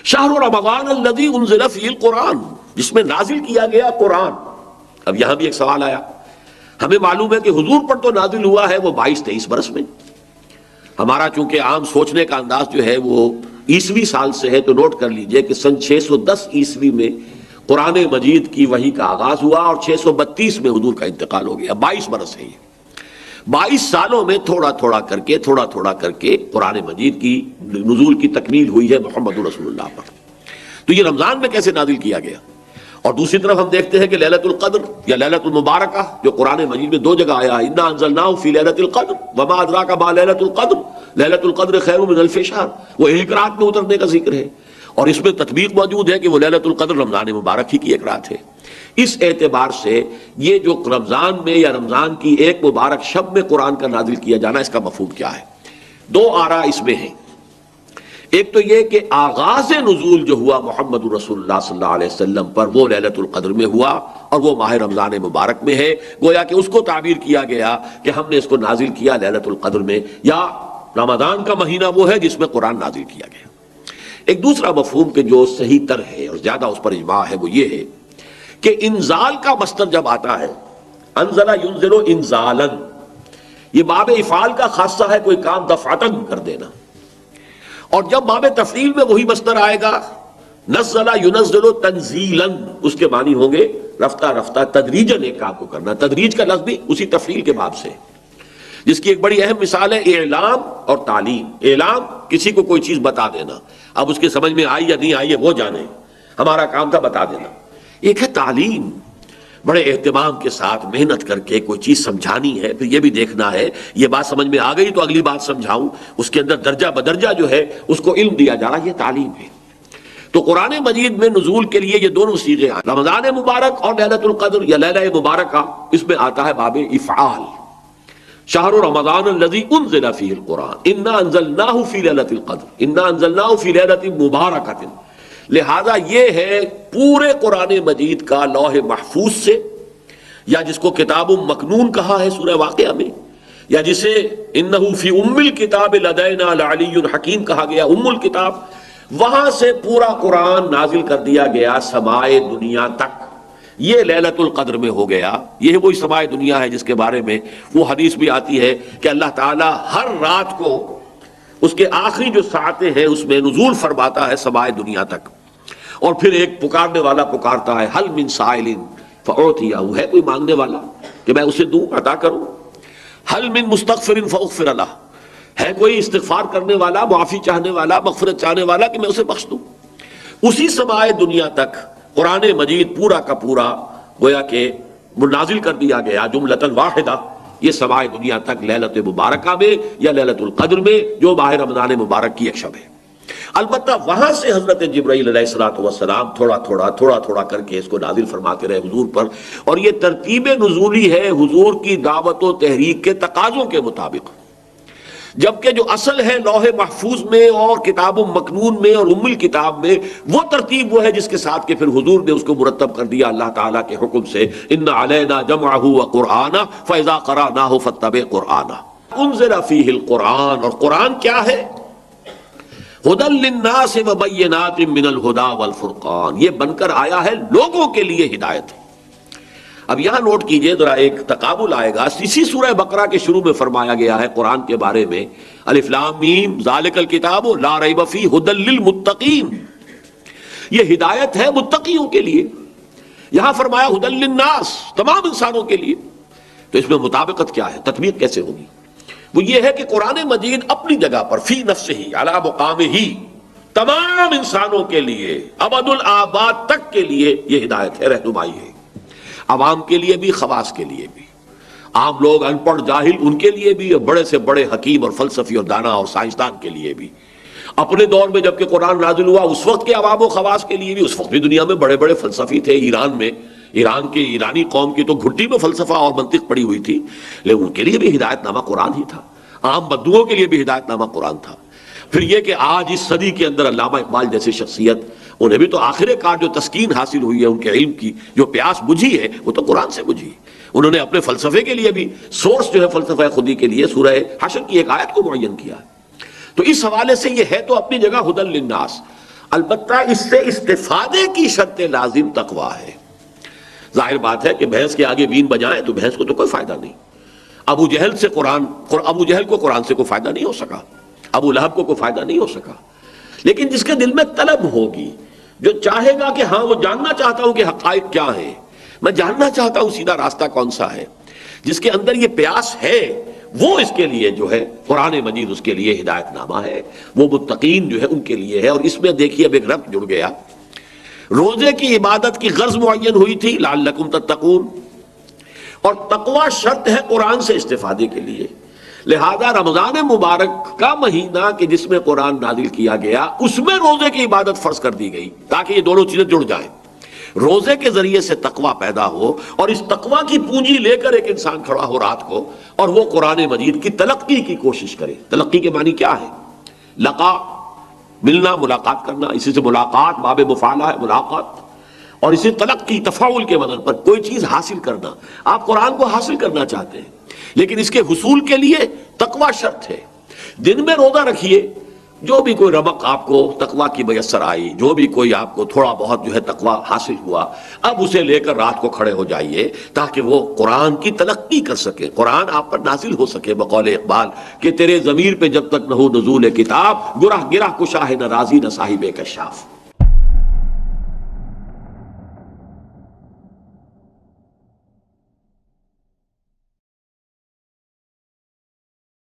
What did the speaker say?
شہر رمضان الذی انزل فیہ القرآن، جس میں نازل کیا گیا قرآن۔ اب یہاں بھی ایک سوال آیا، ہمیں معلوم ہے کہ حضور پر تو نازل ہوا ہے وہ 22-23 برس میں، ہمارا چونکہ عام سوچنے کا انداز جو ہے وہ عیسوی سال سے ہے، تو نوٹ کر لیجئے کہ سن 610 عیسوی میں قرآن مجید کی وحی کا آغاز ہوا اور 632 میں حضور کا انتقال ہو گیا، 22 برس ہے یہ۔ 22 سالوں میں تھوڑا تھوڑا کر کے قرآن مجید کی نزول کی تکمیل ہوئی ہے محمد رسول اللہ پر۔ تو یہ رمضان میں کیسے نازل کیا گیا؟ اور دوسری طرف ہم دیکھتے ہیں کہ لیلۃ القدر یا لیلۃ المبارکہ جو قرآن مجید میں 2 جگہ آیا ہے، انا انزلناہ فی لیلۃ القدر وما ادراک ما لیلۃ القدر، لیلۃ القدر خیر من الف شہر، وہ ایک رات میں اترنے کا ذکر ہے، اور اس میں تطبیق موجود ہے کہ وہ لیلۃ القدر رمضان مبارک ہی کی ایک رات ہے۔ اس اعتبار سے یہ جو رمضان میں یا رمضان کی ایک مبارک شب میں قرآن کا نازل کیا جانا، اس کا مفہوم کیا ہے؟ 2 آراء اس میں ہیں۔ ایک تو یہ کہ آغاز نزول جو ہوا محمد رسول اللہ صلی اللہ علیہ وسلم پر وہ لیلۃ القدر میں ہوا اور وہ ماہ رمضان مبارک میں ہے، گویا کہ اس کو تعبیر کیا گیا کہ ہم نے اس کو نازل کیا لیلۃ القدر میں، یا رمضان کا مہینہ وہ ہے جس میں قرآن نازل کیا گیا۔ ایک دوسرا مفہوم کہ جو صحیح تر ہے اور زیادہ اس پر اجماع ہے وہ یہ ہے کہ انزال کا مصدر جب آتا ہے، انزل ینزل انزالا، یہ باب افعال کا خاصہ ہے، کوئی کام دفعتاً کر دینا، اور جب باب تفعیل میں وہی مصدر آئے گا نزل ینزل تنزیلا، اس کے معنی ہوں گے رفتہ رفتہ تدریجاً ایک کام کو کرنا۔ تدریج کا لفظ بھی اسی تفعیل کے باب سے، جس کی ایک بڑی اہم مثال ہے اعلام اور تعلیم۔ اعلام کسی کو کوئی چیز بتا دینا، اب اس کے سمجھ میں آئی یا نہیں آئی ہے وہ جانے، ہمارا کام تھا بتا دینا۔ ایک ہے تعلیم، بڑے اہتمام کے ساتھ محنت کر کے کوئی چیز سمجھانی ہے، پھر یہ بھی دیکھنا ہے یہ بات سمجھ میں آ گئی تو اگلی بات سمجھاؤں، اس کے اندر درجہ بدرجہ جو ہے اس کو علم دیا جا رہا، یہ تعلیم ہے۔ تو قرآن مجید میں نزول کے لیے یہ دونوں صیغے ہیں، رمضان مبارک اور لیلۃ القدر یا لیلہ مبارکہ، اس میں آتا ہے باب افعال، شہر رمضان الذی انزل فیہ القرآن انا انزلناہ فی لیلۃ القدر انا انزلناہ فی لیلۃ مبارکۃ۔ لہذا یہ ہے پورے قرآن مجید کا لوح محفوظ سے، یا جس کو کتاب مکنون کہا ہے سورہ واقعہ میں، یا جسے انہ فی ام الکتاب لدینا لعلی حکیم کہا گیا، ام الکتاب، وہاں سے پورا قرآن نازل کر دیا گیا سمائے دنیا تک۔ یہ لیلۃ القدر میں ہو گیا، یہ وہی سمائے دنیا ہے جس کے بارے میں وہ حدیث بھی آتی ہے کہ اللہ تعالیٰ ہر رات کو اس کے آخری جو ساعتیں ہیں اس میں نزول فرماتا ہے سمائے دنیا تک، اور پھر ایک پکارنے والا پکارتا ہے حل من سائل فاعطیہ، ہے کوئی مانگنے والا کہ میں اسے دوں، عطا کروں؟ حل من مستغفر فاغفر لہ، ہے کوئی استغفار کرنے والا، معافی چاہنے والا، مغفرت چاہنے والا کہ میں اسے بخش دوں؟ اسی سمائے دنیا تک قرآن مجید پورا کا پورا گویا کہ نازل کر دیا گیا جملۃ واحدہ، یہ سمائے دنیا تک لیلۃ مبارکہ میں یا لیلۃ القدر میں جو ماہ رمضان مبارک کی ایک شب ہے۔ البتہ وہاں سے حضرت جبرائیل علیہ الصلوۃ والسلام تھوڑا تھوڑا کر کے اس کو نازل فرماتے رہے حضور پر، اور یہ ترتیب نزولی ہے حضور کی دعوت و تحریک کے تقاضوں کے مطابق، جبکہ جو اصل ہے لوح محفوظ میں اور کتاب مکنون میں اور ام الکتاب میں، وہ ترتیب وہ ہے جس کے ساتھ کہ پھر حضور نے اس کو مرتب کر دیا اللہ تعالیٰ کے حکم سے، ان علینا جمعہ وقرآنہ فاذا قرأناہ فاتبع قرآنہ۔ انزل فیہ القرآن، اور قرآن کیا ہے؟ ھدی للناس وبینات من الھدی والفرقان، یہ بن کر آیا ہے لوگوں کے لیے ہدایت۔ اب یہاں نوٹ کیجئے ذرا، ایک تقابل آئے گا، اسی سورہ بقرہ کے شروع میں فرمایا گیا ہے قرآن کے بارے میں الف لام میم ذالک الکتاب لا ریب فیہ ھدی للمتقین، یہ ہدایت ہے متقیوں کے لیے۔ یہاں فرمایا ھدی للناس، تمام انسانوں کے لیے، تو اس میں مطابقت کیا ہے، تطبیق کیسے ہوگی؟ وہ یہ ہے کہ قرآن مجید اپنی جگہ پر فی نفسہ علی مقامہ تمام انسانوں کے لیے ابد الآباد تک کے لیے یہ ہدایت ہے، رہنمائی ہے، عوام کے لیے بھی خواص کے لیے بھی، عام لوگ ان پڑھ جاہل ان کے لیے بھی، اور بڑے سے بڑے حکیم اور فلسفی اور دانا اور سائنسدان کے لیے بھی۔ اپنے دور میں جب کہ قرآن نازل ہوا اس وقت کے عوام و خواص کے لیے بھی، اس وقت بھی دنیا میں بڑے بڑے فلسفی تھے، ایران میں، ایرانی قوم کی تو گھٹی میں فلسفہ اور منطق پڑی ہوئی تھی، لیکن ان کے لیے بھی ہدایت نامہ قرآن ہی تھا، عام بدوؤں کے لیے بھی ہدایت نامہ قرآن تھا۔ پھر یہ کہ آج اس صدی کے اندر علامہ اقبال جیسی شخصیت، انہیں بھی تو آخر کار جو تسکین حاصل ہوئی ہے، ان کے علم کی جو پیاس بجھی ہے وہ تو قرآن سے بجھی۔ انہوں نے اپنے فلسفے کے لیے بھی سورس جو ہے فلسفہ خودی کے لیے سورہ حشر کی ایک آیت کو معین کیا ہے۔ تو اس حوالے سے یہ ہے تو اپنی جگہ ھدی للناس۔ البتہ اس سے استفادے کی شرط لازم تقویٰ ہے۔ ظاہر بات ہے کہ بھینس کے آگے بین بجائیں تو بھینس کو تو کوئی فائدہ نہیں۔ ابو جہل کو قرآن سے کوئی فائدہ نہیں ہو سکا، ابو لہب کو کوئی فائدہ نہیں ہو سکا، لیکن جس کے دل میں طلب ہوگی، جو چاہے گا کہ ہاں وہ جاننا چاہتا ہوں کہ حقائق کیا ہیں، میں جاننا چاہتا ہوں سیدھا راستہ کون سا ہے، جس کے اندر یہ پیاس ہے، وہ اس کے لیے جو ہے قرآن مجید اس کے لیے ہدایت نامہ ہے، وہ متقین جو ہے ان کے لیے ہے۔ اور اس میں دیکھیے اب ایک ربط جڑ گیا، روزے کی عبادت کی غرض معین ہوئی تھی لعلکم تتقون، اور تقوی شرط ہے قرآن سے استفادے کے لیے، لہذا رمضان مبارک کا مہینہ کہ جس میں قرآن نازل کیا گیا اس میں روزے کی عبادت فرض کر دی گئی تاکہ یہ دونوں چیزیں جڑ جائیں، روزے کے ذریعے سے تقوی پیدا ہو، اور اس تقوی کی پونجی لے کر ایک انسان کھڑا ہو رات کو اور وہ قرآن مجید کی تلقی کی کوشش کرے۔ تلقی کے معنی کیا ہے؟ لقا، ملنا، ملاقات کرنا، اسی سے ملاقات باب مفعلہ ہے، ملاقات، اور اسی تلقی تفاعل کے وزن پر کوئی چیز حاصل کرنا۔ آپ قرآن کو حاصل کرنا چاہتے ہیں لیکن اس کے حصول کے لیے تقوی شرط ہے۔ دن میں روزہ رکھیے، جو بھی کوئی رمق آپ کو تقوی کی میسر آئی، جو بھی کوئی آپ کو تھوڑا بہت جو ہے تقوی حاصل ہوا، اب اسے لے کر رات کو کھڑے ہو جائیے تاکہ وہ قرآن کی تلقی کر سکے، قرآن آپ پر نازل ہو سکے۔ بقول اقبال کہ تیرے ضمیر پہ جب تک نہ ہو نزول کتاب، گرہ گرہ کشا ہے نہ رازی نہ صاحب کشاف۔